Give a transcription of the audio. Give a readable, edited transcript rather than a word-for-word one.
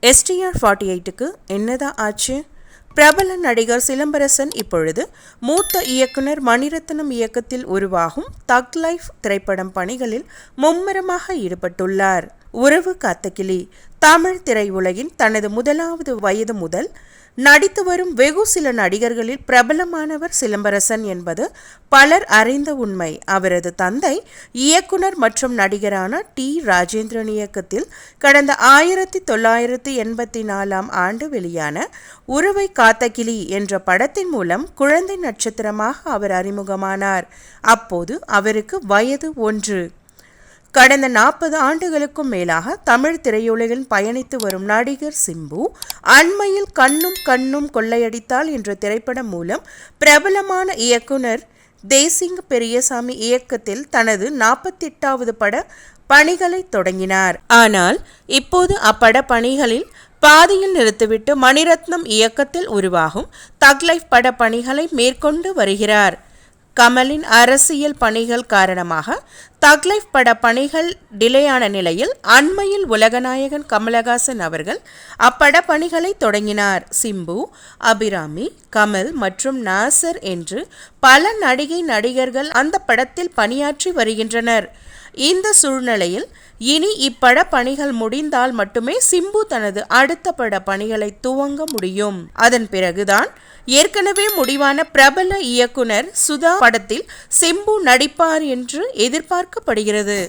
STR48க்கு என்னதான் ஆச்சு? பிரபல நடிகர் சிலம்பரசன் இப்பொழுது மூத்த இயக்குனர் மணிரத்னம் இயக்கத்தில் உருவாகும் தக் லைஃப் திரைப்படம் பணிகளில் மும்முரமாக ஈடுபட்டுள்ளார். உறவு காத்த கிளி தமிழ் திரையுலகின் தனது முதலாவது வயது முதல் நடித்து வரும் வெகு சில நடிகர்களில் பிரபலமானவர் சிலம்பரசன் என்பது பலர் அறிந்த உண்மை. அவரது தந்தை இயக்குனர் மற்றும் நடிகரான டி. ராஜேந்திரன் இயக்கத்தில் கடந்த 1984 வெளியான உறவை காத்த கிளி என்ற படத்தின் மூலம் குழந்தை நட்சத்திரமாக அவர் அறிமுகமானார். அப்போது அவருக்கு வயது 1. கடந்த 40 ஆண்டுகளுக்கும் மேலாக தமிழ் திரையுலகில் பயணித்து வரும் நடிகர் சிம்பு அண்மையில் கண்ணும் கண்ணும் கொள்ளையடித்தால் என்ற திரைப்படம் மூலம் பிரபலமான இயக்குனர் தேசிங் பெரியசாமி இயக்கத்தில் தனது 48வது பட பணிகளை தொடங்கினார். ஆனால் இப்போது அப்பட பணிகளில் பாதியில் நிறுத்திவிட்டு மணிரத்னம் இயக்கத்தில் உருவாகும் தக் லைஃப் பட பணிகளை மேற்கொண்டு வருகிறார். கமலின் அரசியல் பணிகள் காரணமாக தக் லைஃப் பட பணிகள் டிலேயான நிலையில் அண்மையில் உலகநாயகன் கமலஹாசன் அவர்கள் அப்பட பணிகளை தொடங்கினார். சிம்பு, அபிராமி, கமல் மற்றும் நாசர் என்று பல நடிகர்கள் அந்த படத்தில் பணியாற்றி வருகின்றனர். இந்த சூழ்நிலையில் இனி இப்பட பணிகள் முடிந்தால் மட்டுமே சிம்பு தனது அடுத்த பட பணிகளை துவங்க முடியும். அதன் பிறகுதான் ஏற்கனவே முடிவான பிரபல இயக்குனர் சுதா படத்தில் சிம்பு நடிப்பார் என்று எதிர்பார்க்கப்படுகிறது.